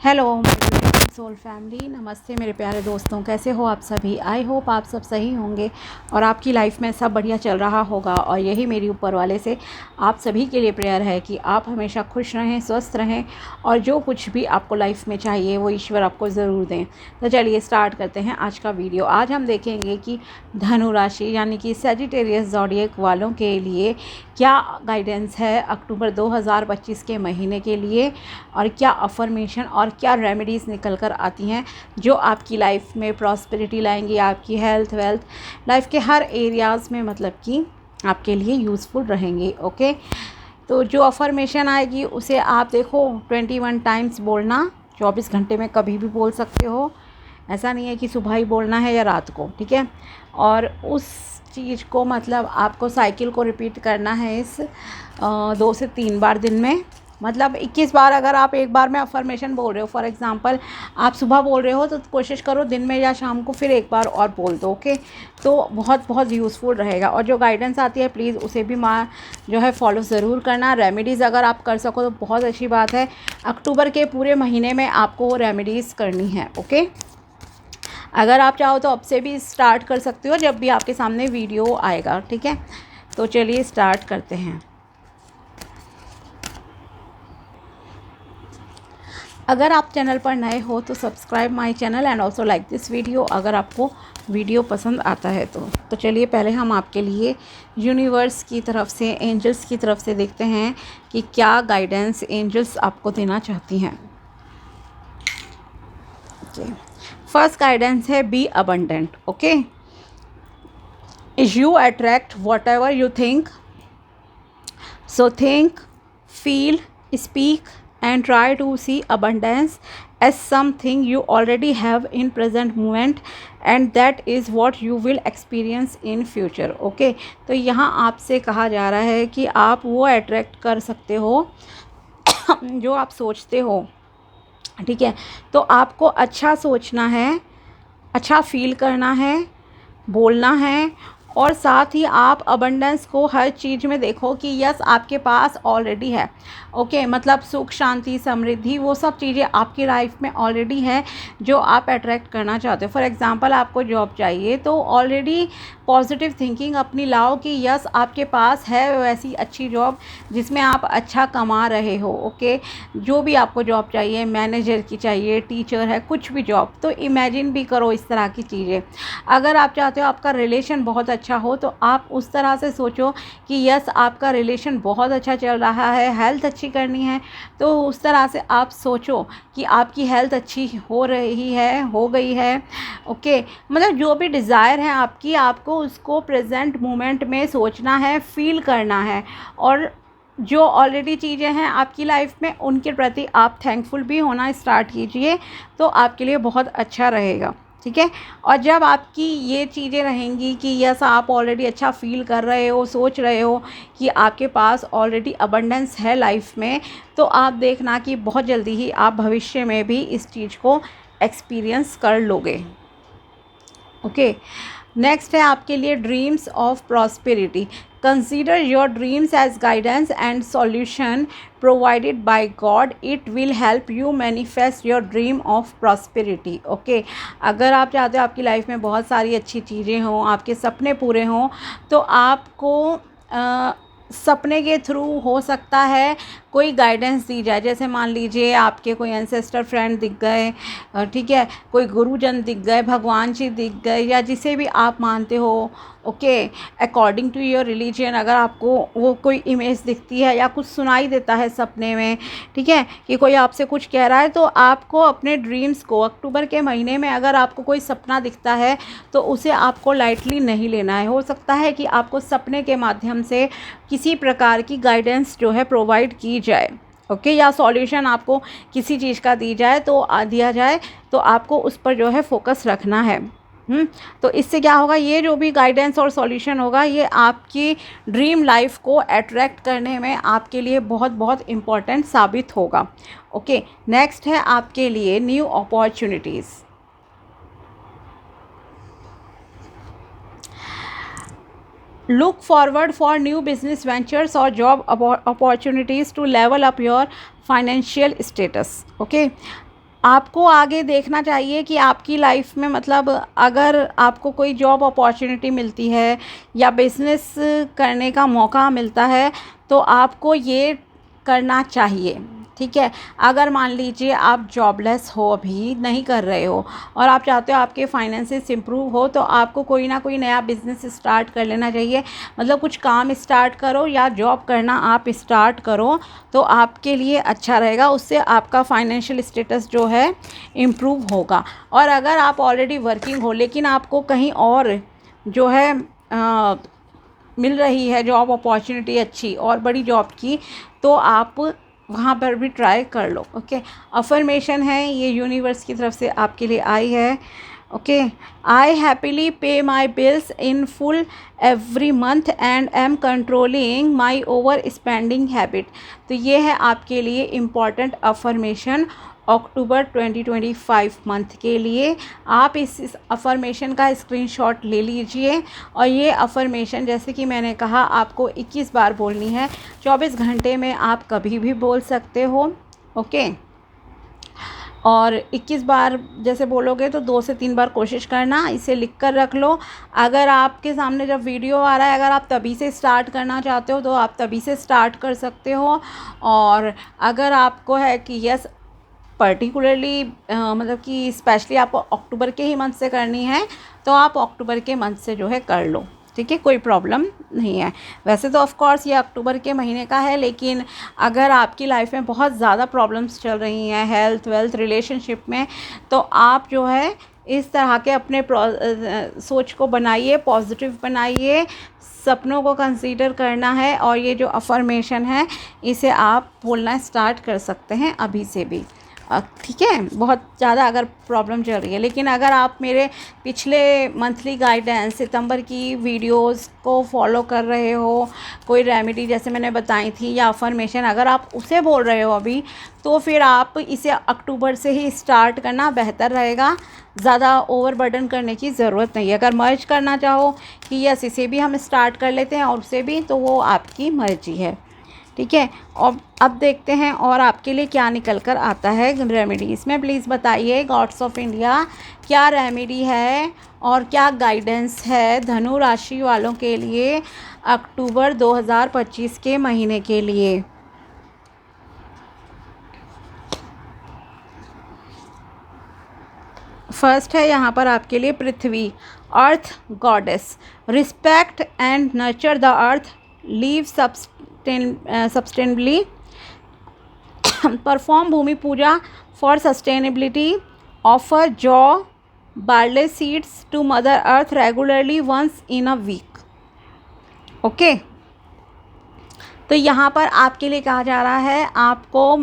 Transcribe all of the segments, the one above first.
Hello soul family, नमस्ते मेरे प्यारे दोस्तों। कैसे हो आप सभी? आई होप आप सब सही होंगे और आपकी लाइफ में सब बढ़िया चल रहा होगा। और यही मेरी ऊपर वाले से आप सभी के लिए प्रेयर है कि आप हमेशा खुश रहें, स्वस्थ रहें और जो कुछ भी आपको लाइफ में चाहिए वो ईश्वर आपको ज़रूर दें। तो चलिए स्टार्ट करते हैं आज का वीडियो। आज हम देखेंगे कि धनु राशि यानी कि सैजिटेरियस ज़ोडिएक वालों के लिए क्या गाइडेंस है अक्टूबर 2025 के महीने के लिए, और क्या अफर्मेशन और क्या रेमेडीज़ निकल कर आती हैं जो आपकी लाइफ में प्रॉस्पेरिटी लाएंगी, आपकी हेल्थ वेल्थ लाइफ के हर एरियाज़ में मतलब कि आपके लिए यूज़फुल रहेंगी। ओके, तो जो अफर्मेशन आएगी उसे आप देखो 21 टाइम्स बोलना, 24 घंटे में कभी भी बोल सकते हो। ऐसा नहीं है कि सुबह ही बोलना है या रात को, ठीक है। और उस चीज़ को मतलब आपको साइकिल को रिपीट करना है इस 2 से 3 बार दिन में। मतलब 21 बार अगर आप एक बार में अफर्मेशन बोल रहे हो, फॉर एग्ज़ाम्पल आप सुबह बोल रहे हो तो कोशिश करो दिन में या शाम को फिर एक बार और बोल दो। ओके, तो बहुत बहुत यूज़फुल रहेगा। और जो गाइडेंस आती है प्लीज़ उसे भी जो है फॉलो ज़रूर करना। रेमेडीज़ अगर आप कर सको तो बहुत अच्छी बात है। अक्टूबर के पूरे महीने में आपको वो रेमेडीज़ करनी है। ओके, अगर आप चाहो तो अब से भी स्टार्ट कर सकते हो जब भी आपके सामने वीडियो आएगा, ठीक है। तो चलिए स्टार्ट करते हैं। अगर आप चैनल पर नए हो तो subscribe my channel and also like this video अगर आपको वीडियो पसंद आता है तो चलिए पहले हम आपके लिए यूनिवर्स की तरफ से, एंजल्स की तरफ से देखते हैं कि क्या गाइडेंस एंजल्स आपको देना चाहती हैं। ओके, फर्स्ट गाइडेंस है be abundant. Okay, you attract whatever you think, so think, feel, speak and try to see abundance as something you already have in present moment and that is what you will experience in future. Okay, तो यहाँ आपसे कहा जा रहा है कि आप वो अट्रैक्ट कर सकते हो जो आप सोचते हो, ठीक है। तो आपको अच्छा सोचना है, अच्छा फील करना है, बोलना है और साथ ही आप अबंडेंस को हर चीज़ में देखो कि यस आपके पास ऑलरेडी है। ओके, मतलब सुख, शांति, समृद्धि वो सब चीज़ें आपकी लाइफ में ऑलरेडी है जो आप अट्रैक्ट करना चाहते हो। फॉर एग्जांपल आपको जॉब चाहिए तो ऑलरेडी पॉजिटिव थिंकिंग अपनी लाओ कि यस आपके पास है वैसी अच्छी जॉब जिसमें आप अच्छा कमा रहे हो। ओके, जो भी आपको जॉब चाहिए, मैनेजर की चाहिए, टीचर है, कुछ भी जॉब, तो इमेजिन भी करो इस तरह की चीज़ें। अगर आप चाहते हो आपका रिलेशन बहुत अच्छा हो तो आप उस तरह से सोचो कि यस आपका रिलेशन बहुत अच्छा चल रहा है, हेल्थ अच्छी करनी है तो उस तरह से आप सोचो कि आपकी हेल्थ अच्छी हो रही है, हो गई है। ओके, मतलब जो भी डिज़ायर है आपकी, आपको उसको प्रेजेंट मोमेंट में सोचना है, फील करना है और जो ऑलरेडी चीज़ें हैं आपकी लाइफ में उनके प्रति आप थैंकफुल भी होना स्टार्ट कीजिए तो आपके लिए बहुत अच्छा रहेगा, ठीक है। और जब आपकी ये चीज़ें रहेंगी कि यस आप ऑलरेडी अच्छा फील कर रहे हो, सोच रहे हो कि आपके पास ऑलरेडी अबंडेंस है लाइफ में, तो आप देखना कि बहुत जल्दी ही आप भविष्य में भी इस चीज़ को एक्सपीरियंस कर लोगे। ओके, नेक्स्ट है आपके लिए dreams of prosperity. Consider your dreams as guidance and solution provided by God, it will help you manifest your dream of prosperity. Okay, अगर आप चाहते हो आपकी लाइफ में बहुत सारी अच्छी चीज़ें हों, आपके सपने पूरे हों, तो आपको सपने के थ्रू हो सकता है कोई गाइडेंस दी जाए। जैसे मान लीजिए आपके कोई एंसेस्टर फ्रेंड दिख गए, ठीक है, कोई गुरुजन दिख गए, भगवान जी दिख गए या जिसे भी आप मानते हो। Okay, according to your religion अगर आपको वो कोई इमेज दिखती है या कुछ सुनाई देता है सपने में, ठीक है, कि कोई आपसे कुछ कह रहा है, तो आपको अपने ड्रीम्स को अक्टूबर के महीने में अगर आपको कोई सपना दिखता है तो उसे आपको लाइटली नहीं लेना है। हो सकता है कि आपको सपने के माध्यम से किसी प्रकार की गाइडेंस जो है प्रोवाइड की जाए। ओके, या सॉल्यूशन आपको किसी चीज़ का दिया जाए तो आपको उस पर जो है फोकस रखना है। तो इससे क्या होगा, ये जो भी गाइडेंस और सॉल्यूशन होगा ये आपकी ड्रीम लाइफ को अट्रैक्ट करने में आपके लिए बहुत बहुत इम्पॉर्टेंट साबित होगा। ओके, नेक्स्ट है आपके लिए new opportunities. Look forward for new business ventures or job opportunities to level up your financial status. Okay, आपको आगे देखना चाहिए कि आपकी लाइफ में मतलब अगर आपको कोई जॉब अपॉर्चुनिटी मिलती है या बिज़नेस करने का मौका मिलता है तो आपको ये करना चाहिए। ठीक है, अगर मान लीजिए आप जॉबलेस हो, अभी नहीं कर रहे हो और आप चाहते हो आपके फाइनेंसेस इंप्रूव हो, तो आपको कोई ना कोई नया बिज़नेस स्टार्ट कर लेना चाहिए। मतलब कुछ काम स्टार्ट करो या जॉब करना आप स्टार्ट करो तो आपके लिए अच्छा रहेगा, उससे आपका फाइनेंशियल स्टेटस जो है इम्प्रूव होगा। और अगर आप ऑलरेडी वर्किंग हो लेकिन आपको कहीं और जो है मिल रही है जॉब अपॉर्चुनिटी अच्छी और बड़ी जॉब की, तो आप वहाँ पर भी ट्राई कर लो। ओके, अफर्मेशन है ये यूनिवर्स की तरफ से आपके लिए आई है। ओके, आई हैप्पीली पे माई bills in full every month and am controlling my over spending habit. तो ये है आपके लिए इम्पॉर्टेंट अफर्मेशन अक्टूबर 2025 मंथ के लिए। आप इस अफर्मेशन का स्क्रीनशॉट ले लीजिए और ये अफर्मेशन जैसे कि मैंने कहा आपको 21 बार बोलनी है। 24 घंटे में आप कभी भी बोल सकते हो। ओके, और 21 बार जैसे बोलोगे तो 2 से 3 बार कोशिश करना, इसे लिख कर रख लो। अगर आपके सामने जब वीडियो आ रहा है, अगर आप तभी से स्टार्ट करना चाहते हो तो आप तभी से स्टार्ट कर सकते हो। और अगर आपको है कि यस पर्टिकुलरली मतलब कि स्पेशली आपको अक्टूबर के ही मंथ से करनी है तो आप अक्टूबर के मंथ से जो है कर लो। ठीक है, कोई प्रॉब्लम नहीं है। वैसे तो ऑफ कोर्स ये अक्टूबर के महीने का है, लेकिन अगर आपकी लाइफ में बहुत ज़्यादा प्रॉब्लम्स चल रही हैं हेल्थ वेल्थ रिलेशनशिप में, तो आप जो है इस तरह के अपने सोच को बनाइए, पॉजिटिव बनाइए, सपनों को कंसीडर करना है और ये जो अफर्मेशन है इसे आप बोलना स्टार्ट कर सकते हैं अभी से भी। ठीक है, बहुत ज़्यादा अगर प्रॉब्लम चल रही है। लेकिन अगर आप मेरे पिछले मंथली गाइडेंस सितंबर की वीडियोस को फॉलो कर रहे हो, कोई रेमेडी जैसे मैंने बताई थी या अफर्मेशन अगर आप उसे बोल रहे हो अभी, तो फिर आप इसे अक्टूबर से ही स्टार्ट करना बेहतर रहेगा। ज़्यादा ओवरबर्डन करने की ज़रूरत नहीं है। अगर मर्ज करना चाहो कि यस इसे भी हम स्टार्ट कर लेते हैं और उसे भी, तो वो आपकी मर्जी है। ठीक है, और अब देखते हैं और आपके लिए क्या निकल कर आता है रेमेडीज़ में। प्लीज़ बताइए गॉड्स ऑफ इंडिया क्या रेमेडी है और क्या गाइडेंस है धनु राशि वालों के लिए अक्टूबर 2025 के महीने के लिए। फर्स्ट है यहाँ पर आपके लिए Prithvi, earth goddess, respect and nurture the earth, leave sustainably, perform bhoomi puja for sustainability, offer jau barley seeds to mother earth regularly once in a week. Okay, तो यहाँ पर आपके लिए कहा जा रहा है आपको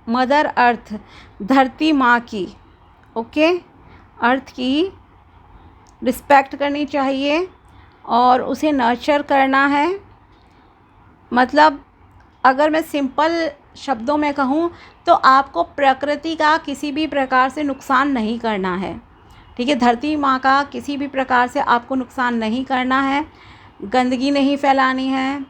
मदर अर्थ धरती माँ की, ओके, अर्थ की रिस्पेक्ट करनी चाहिए और उसे नर्चर करना है। मतलब अगर मैं सिंपल शब्दों में कहूँ तो आपको प्रकृति का किसी भी प्रकार से नुकसान नहीं करना है। ठीक है, धरती माँ का किसी भी प्रकार से आपको नुकसान नहीं करना है, गंदगी नहीं फैलानी है।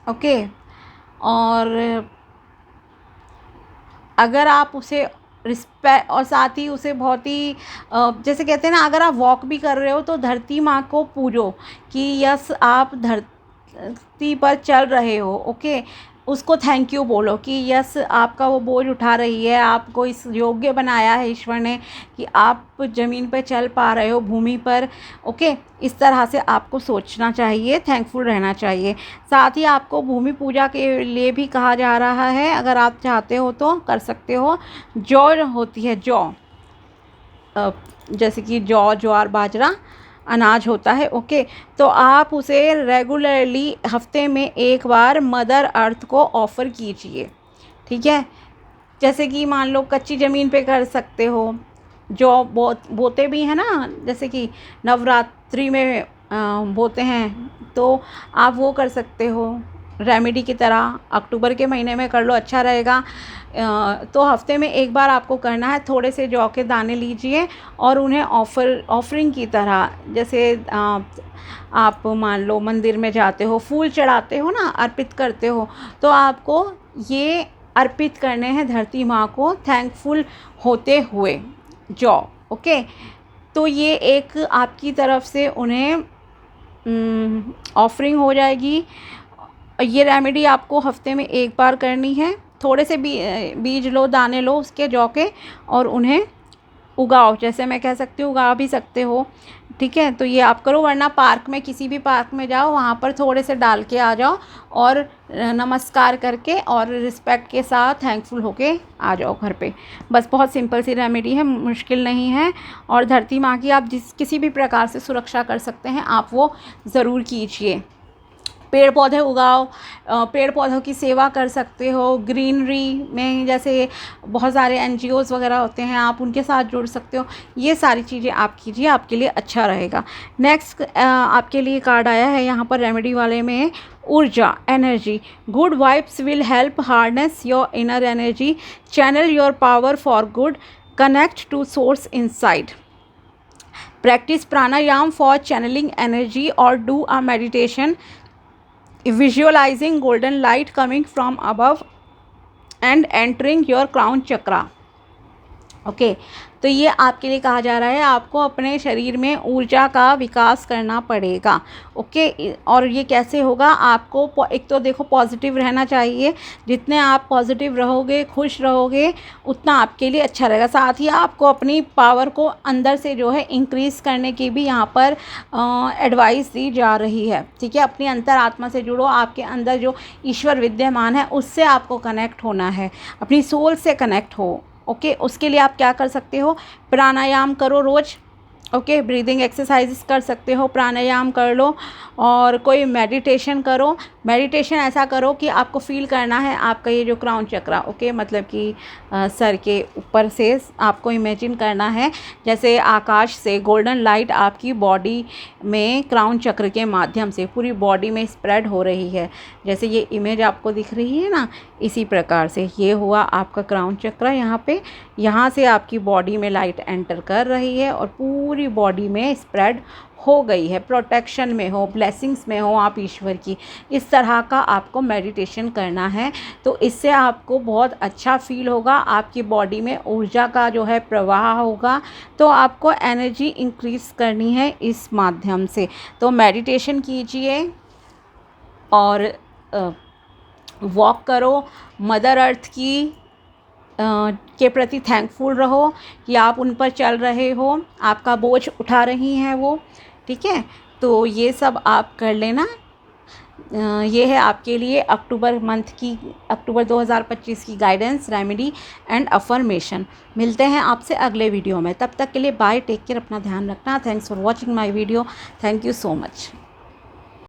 ओके, और अगर आप उसे रिस्पेक्ट और साथ ही उसे बहुत ही जैसे कहते हैं ना, अगर आप वॉक भी कर रहे हो तो धरती माँ को पूजो कि यस आप धरती पर चल रहे हो। ओके, उसको थैंक यू बोलो कि यस आपका वो बोझ उठा रही है, आपको इस योग्य बनाया है ईश्वर ने कि आप ज़मीन पर चल पा रहे हो, भूमि पर। ओके, इस तरह से आपको सोचना चाहिए, थैंकफुल रहना चाहिए। साथ ही आपको भूमि पूजा के लिए भी कहा जा रहा है, अगर आप चाहते हो तो कर सकते हो। जौ होती है, जौ जैसे कि जौ ज्वार बाजरा अनाज होता है। ओके, तो आप उसे रेगुलरली हफ्ते में एक बार मदर अर्थ को ऑफ़र कीजिए। ठीक है, जैसे कि मान लो कच्ची ज़मीन पे कर सकते हो, जो बोते भी हैं ना, जैसे कि नवरात्रि में बोते हैं, तो आप वो कर सकते हो रेमेडी की तरह। अक्टूबर के महीने में कर लो, अच्छा रहेगा। तो हफ्ते में एक बार आपको करना है। थोड़े से जौ के दाने लीजिए और उन्हें ऑफरिंग की तरह, जैसे आप मान लो मंदिर में जाते हो, फूल चढ़ाते हो ना, अर्पित करते हो, तो आपको ये अर्पित करने हैं धरती माँ को थैंकफुल होते हुए जौ। ओके, तो ये एक आपकी तरफ से उन्हें ऑफरिंग हो जाएगी। ये रेमेडी आपको हफ्ते में एक बार करनी है। थोड़े से बीज लो, दाने लो उसके जौ के, और उन्हें उगाओ। जैसे मैं कह सकती हूँ उगा भी सकते हो, ठीक है। तो ये आप करो, वरना पार्क में, किसी भी पार्क में जाओ, वहाँ पर थोड़े से डाल के आ जाओ और नमस्कार करके और रिस्पेक्ट के साथ थैंकफुल होके आ जाओ घर पे। बस बहुत सिंपल सी रेमेडी है, मुश्किल नहीं है। और धरती माँ की आप किसी भी प्रकार से सुरक्षा कर सकते हैं, आप वो ज़रूर कीजिए। पेड़ पौधे उगाओ, पेड़ पौधों की सेवा कर सकते हो। ग्रीनरी में जैसे बहुत सारे NGOs वगैरह होते हैं, आप उनके साथ जुड़ सकते हो। ये सारी चीज़ें आप कीजिए, आपके लिए अच्छा रहेगा। नेक्स्ट आपके लिए कार्ड आया है यहाँ पर रेमेडी वाले में, ऊर्जा, energy. Good vibes will help harness your inner energy, channel your power for good, connect to source inside. Practice pranayama for channeling energy और do a meditation visualizing golden light coming from above and entering your crown chakra। Okay, तो ये आपके लिए कहा जा रहा है, आपको अपने शरीर में ऊर्जा का विकास करना पड़ेगा। ओके, और ये कैसे होगा? आपको एक तो देखो पॉजिटिव रहना चाहिए। जितने आप पॉजिटिव रहोगे, खुश रहोगे, उतना आपके लिए अच्छा रहेगा। साथ ही आपको अपनी पावर को अंदर से जो है इंक्रीज़ करने की भी यहाँ पर एडवाइस दी जा रही है, ठीक है। अपनी अंतर आत्मा से जुड़ो, आपके अंदर जो ईश्वर विद्यमान है उससे आपको कनेक्ट होना है, अपनी सोल से कनेक्ट हो। ओके, उसके लिए आप क्या कर सकते हो? प्राणायाम करो रोज़। ओके, ब्रीदिंग एक्सरसाइजेस कर सकते हो, प्राणायाम कर लो, और कोई मेडिटेशन करो। मेडिटेशन ऐसा करो कि आपको फील करना है आपका ये जो क्राउन चक्रा, ओके, मतलब कि सर के ऊपर से आपको इमेजिन करना है जैसे आकाश से गोल्डन लाइट आपकी बॉडी में क्राउन चक्र के माध्यम से पूरी बॉडी में स्प्रेड हो रही है। जैसे ये इमेज आपको दिख रही है ना, इसी प्रकार से ये हुआ आपका क्राउन चक्र। यहाँ से आपकी बॉडी में लाइट एंटर कर रही है और पूरी बॉडी में स्प्रेड हो गई है। प्रोटेक्शन में हो, ब्लेसिंग्स में हो आप ईश्वर की। इस तरह का आपको मेडिटेशन करना है, तो इससे आपको बहुत अच्छा फील होगा, आपकी बॉडी में ऊर्जा का जो है प्रवाह होगा। तो आपको एनर्जी इंक्रीज़ करनी है इस माध्यम से। तो मेडिटेशन कीजिए और वॉक करो। मदर अर्थ की के प्रति थैंकफुल रहो कि आप उन पर चल रहे हो, आपका बोझ उठा रही हैं वो, ठीक है। तो ये सब आप कर लेना। ये है आपके लिए अक्टूबर 2025 की गाइडेंस, रेमेडी एंड अफर्मेशन। मिलते हैं आपसे अगले वीडियो में, तब तक के लिए बाय, टेक केयर, अपना ध्यान रखना। Thanks for watching my video, thank you so much.